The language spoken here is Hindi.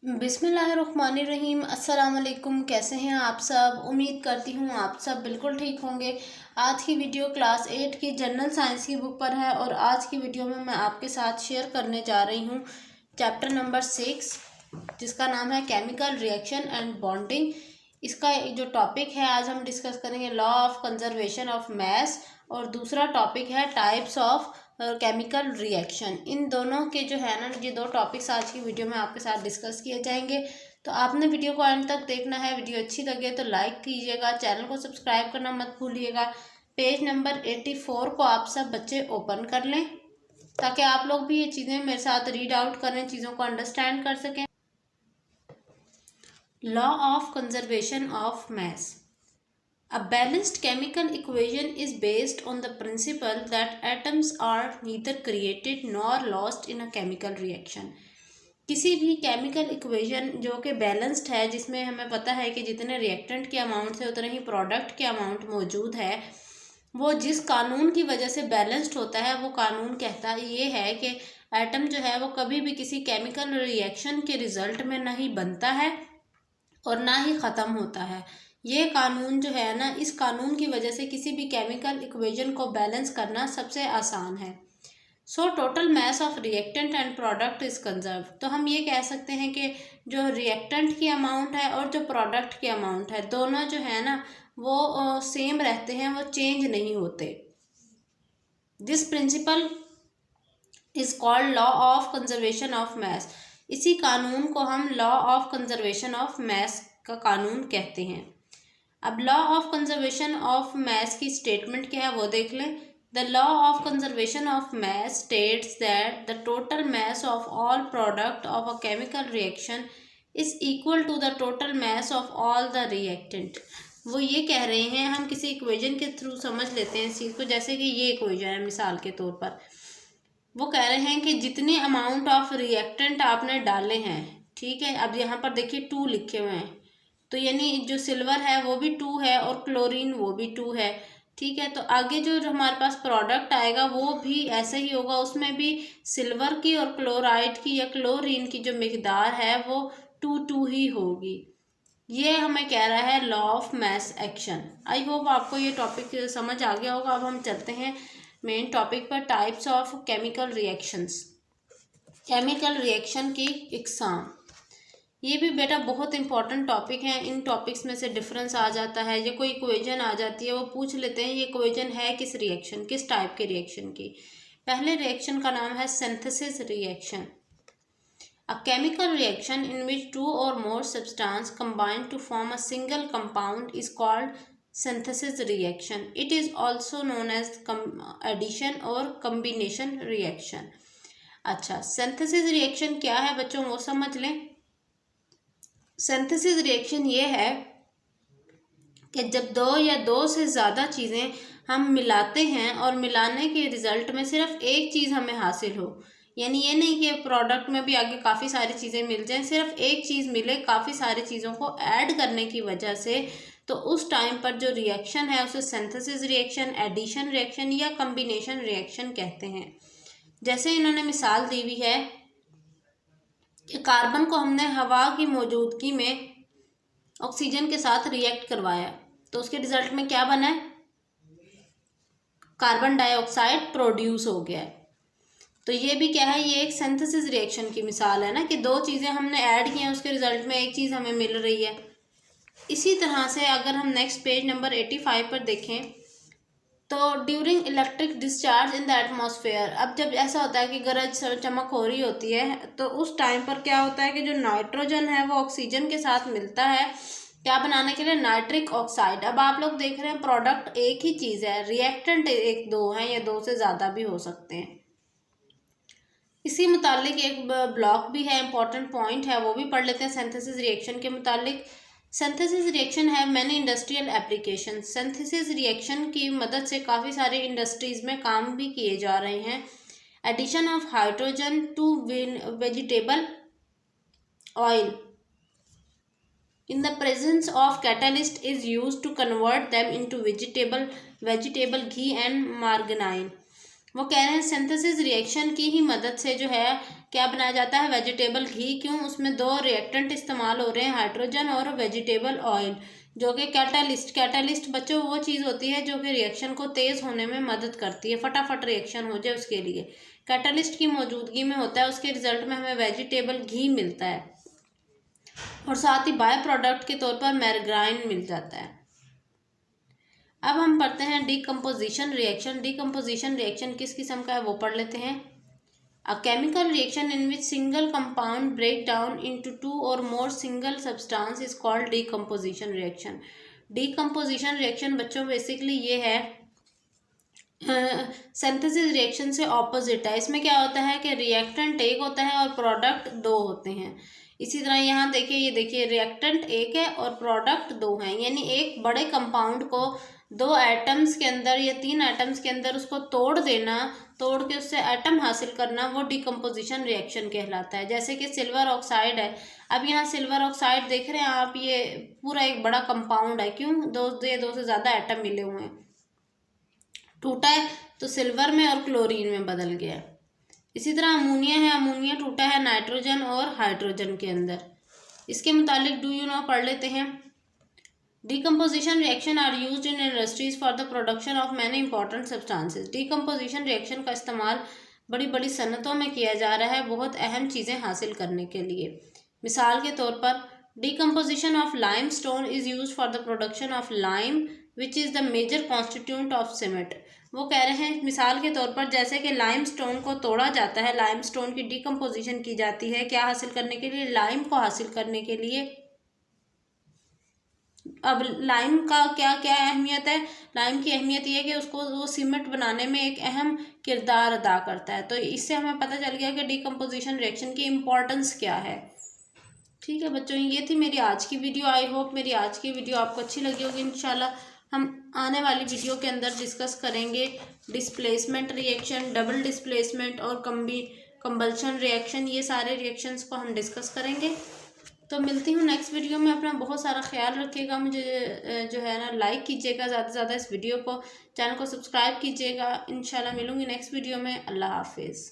बिस्मिल्लाहिर्रहमानिर्रहीम। अस्सलाम वालेकुम। कैसे हैं आप सब? उम्मीद करती हूँ आप सब बिल्कुल ठीक होंगे। आज की वीडियो क्लास 8 की जनरल साइंस की बुक पर है और आज की वीडियो में मैं आपके साथ शेयर करने जा रही हूँ चैप्टर नंबर 6, जिसका नाम है केमिकल रिएक्शन एंड बॉन्डिंग। इसका जो टॉपिक है आज हम डिस्कस करेंगे law of conservation of mess, और दूसरा टॉपिक है टाइप्स ऑफ केमिकल रिएक्शन। इन दोनों के जो है ना, ये दो टॉपिक्स आज की वीडियो में आपके साथ डिस्कस किए जाएंगे। तो आपने वीडियो को एंड तक देखना है। वीडियो अच्छी लगे तो लाइक कीजिएगा, चैनल को सब्सक्राइब करना मत भूलिएगा। पेज नंबर 84 को आप सब बच्चे ओपन कर लें ताकि आप लोग भी ये चीज़ें मेरे साथ रीड आउट करें, चीज़ों को अंडरस्टैंड कर सकें। Law of conservation of mass. A balanced chemical equation is based on the principle that atoms are neither created nor lost in a chemical reaction. किसी भी केमिकल इक्वेशन जो कि बैलेंस्ड है, जिसमें हमें पता है कि जितने रिएक्टेंट के अमाउंट है उतने ही प्रोडक्ट के अमाउंट मौजूद है, वो जिस कानून की वजह से बैलेंस्ड होता है वो कानून कहता ये है कि एटम जो है वो कभी भी किसी केमिकल रिएक्शन के रिजल्ट में नहीं बनता है और ना ही ख़त्म होता है। ये कानून जो है ना, इस कानून की वजह से किसी भी केमिकल इक्वेशन को बैलेंस करना सबसे आसान है। So total mass of reactant and product is conserve. तो हम ये कह सकते हैं कि जो रिएक्टेंट की अमाउंट है और जो प्रोडक्ट की अमाउंट है, दोनों जो है ना वो सेम रहते हैं, वो चेंज नहीं होते। This principle is called law of conservation of mass. इसी कानून को हम law of conservation of mass का कानून कहते हैं। अब law of conservation of mass की स्टेटमेंट क्या है वो देख लें। The law of conservation of mass states that the total mass of all product of a chemical reaction is equal to the total mass of all the reactant. वो ये कह रहे हैं, हम किसी इक्वेशन के थ्रू समझ लेते हैं इस चीज़ को, जैसे कि ये इक्वेशन है मिसाल के तौर पर। वो कह रहे हैं कि जितने अमाउंट ऑफ रिएक्टेंट आपने डाले हैं, ठीक है, अब यहाँ पर देखिए 2 लिखे हुए हैं, तो यानी जो सिल्वर है वो भी 2 है और क्लोरीन वो भी 2 है, ठीक है। तो आगे जो हमारे पास प्रोडक्ट आएगा वो भी ऐसे ही होगा, उसमें भी सिल्वर की और क्लोराइड की या क्लोरीन की जो मिकदार है वो 2 ही होगी। ये हमें कह रहा है law of mass action. I hope आपको ये टॉपिक समझ आ गया होगा। अब हम चलते हैं मेन टॉपिक पर, types of chemical reactions. Chemical reaction की इकसाम, ये भी बेटा बहुत इंपॉर्टेंट टॉपिक है। इन टॉपिक्स में से डिफरेंस आ जाता है, ये कोई इक्वेशन आ जाती है, वो पूछ लेते हैं ये इक्वेशन है किस रिएक्शन, किस टाइप के रिएक्शन की। पहले रिएक्शन का नाम है synthesis reaction. A chemical reaction in which 2 or more substances combine to form a single compound is called synthesis reaction. It is also known as addition or combination reaction. अच्छा, सिंथेसिस रिएक्शन क्या है बच्चों वो समझ लें। सिंथेसिस रिएक्शन ये है कि जब 2 या 2 से ज़्यादा चीज़ें हम मिलाते हैं और मिलाने के रिज़ल्ट में सिर्फ एक चीज़ हमें हासिल हो, यानी ये नहीं कि प्रोडक्ट में भी आगे काफ़ी सारी चीज़ें मिल जाएं, सिर्फ एक चीज़ मिले काफ़ी सारी चीज़ों को ऐड करने की वजह से, तो उस टाइम पर जो रिएक्शन है उसे सिंथेसिस रिएक्शन, एडिशन रिएक्शन या कम्बिनेशन रिएक्शन कहते हैं। जैसे इन्होंने मिसाल दी हुई है कि कार्बन को हमने हवा की मौजूदगी में ऑक्सीजन के साथ रिएक्ट करवाया, तो उसके रिजल्ट में क्या बना है, कार्बन डाइऑक्साइड प्रोड्यूस हो गया है। तो ये भी क्या है, ये एक सिंथेसिस रिएक्शन की मिसाल है ना, कि 2 चीज़ें हमने ऐड की हैं, उसके रिजल्ट में एक चीज़ हमें मिल रही है। इसी तरह से अगर हम नेक्स्ट पेज नंबर 85 पर देखें, तो during electric discharge in the atmosphere, अब जब ऐसा होता है कि गरज चमक हो रही होती है, तो उस टाइम पर क्या होता है कि जो नाइट्रोजन है वो ऑक्सीजन के साथ मिलता है, क्या बनाने के लिए, नाइट्रिक ऑक्साइड। अब आप लोग देख रहे हैं प्रोडक्ट एक ही चीज़ है, रिएक्टेंट 1-2 हैं या 2 से ज़्यादा भी हो सकते हैं। इसी मुतालिक एक ब्लॉक भी है, इंपॉर्टेंट पॉइंट है, वो भी पढ़ लेते हैं सिंथेसिस रिएक्शन के मुतालिक। सिंथेसिस रिएक्शन है many industrial application. Synthesis reaction की मदद से काफ़ी सारे इंडस्ट्रीज़ में काम भी किए जा रहे हैं। Addition of hydrogen to vegetable oil in the presence of catalyst is used to convert them into vegetable ghee and margarine. वो कह रहे हैं सिंथेसिस रिएक्शन की ही मदद से जो है क्या बनाया जाता है, वेजिटेबल घी। क्यों? उसमें दो रिएक्टेंट इस्तेमाल हो रहे हैं, हाइड्रोजन और वेजिटेबल ऑयल, जो कि कैटालिस्ट बच्चों वो चीज़ होती है जो कि रिएक्शन को तेज़ होने में मदद करती है, फटाफट रिएक्शन हो जाए उसके लिए कैटालिस्ट की मौजूदगी में होता है। उसके रिजल्ट में हमें वेजिटेबल घी मिलता है और साथ ही बाय प्रोडक्ट के तौर पर मैरग्राइन मिल जाता है। अब हम पढ़ते हैं डीकम्पोजिशन रिएक्शन। डीकम्पोजिशन रिएक्शन किस किस्म का है वो पढ़ लेते हैं। A chemical reaction in which single compound break down into two or more single substance is called decomposition reaction. Decomposition reaction बच्चों बेसिकली ये है सिंथेसिस रिएक्शन से ऑपोजिट है। इसमें क्या होता है कि रिएक्टेंट एक होता है और प्रोडक्ट दो होते हैं। इसी तरह यहाँ देखिए, ये देखिए रिएक्टेंट एक है और प्रोडक्ट दो हैं, यानी एक बड़े कंपाउंड को दो एटम्स के अंदर या तीन एटम्स के अंदर उसको तोड़ देना, तोड़ के उससे एटम हासिल करना, वो डिकम्पोजिशन रिएक्शन कहलाता है। जैसे कि सिल्वर ऑक्साइड है, अब यहाँ सिल्वर ऑक्साइड देख रहे हैं आप, ये पूरा एक बड़ा कंपाउंड है। क्यों? दो से ज़्यादा एटम मिले हुए हैं, टूटा है तो सिल्वर में और क्लोरीन में बदल गया है। इसी तरह अमोनिया है, अमोनिया टूटा है नाइट्रोजन और हाइड्रोजन के अंदर। इसके मुतालिक डू यू नो पढ़ लेते हैं। Decomposition reaction are used in industries for the production of many important substances. Decomposition reaction का इस्तेमाल बड़ी बड़ी सनतों में किया जा रहा है बहुत अहम चीज़ें हासिल करने के लिए। मिसाल के तौर पर decomposition of limestone is used for the production of lime which is the major constituent of cement. वो कह रहे हैं मिसाल के तौर पर जैसे कि लाइमस्टोन को तोड़ा जाता है, लाइमस्टोन की डिकम्पोजिशन की जाती है क्या हासिल करने के लिए? लाइम को हासिल करने के लिए। अब लाइम का क्या क्या अहमियत है? लाइम की अहमियत ये है कि उसको वो सीमेंट बनाने में एक अहम किरदार अदा करता है। तो इससे हमें पता चल गया कि डिकम्पोजिशन रिएक्शन की इम्पोर्टेंस क्या है। ठीक है बच्चों, ये थी मेरी आज की वीडियो। आई होप मेरी आज की वीडियो आपको अच्छी लगी होगी। इंशाल्लाह हम आने वाली वीडियो के अंदर डिस्कस करेंगे डिस्प्लेसमेंट रिएक्शन, डबल डिस्प्लेसमेंट और कंबल्शन रिएक्शन। ये सारे रिएक्शंस को हम डिस्कस करेंगे। तो मिलती हूँ नेक्स्ट वीडियो में। अपना बहुत सारा ख्याल रखिएगा। मुझे जो है ना लाइक कीजिएगा ज़्यादा से ज़्यादा इस वीडियो को, चैनल को सब्सक्राइब कीजिएगा। इंशाल्लाह मिलूँगी नेक्स्ट वीडियो में। अल्लाह हाफिज़।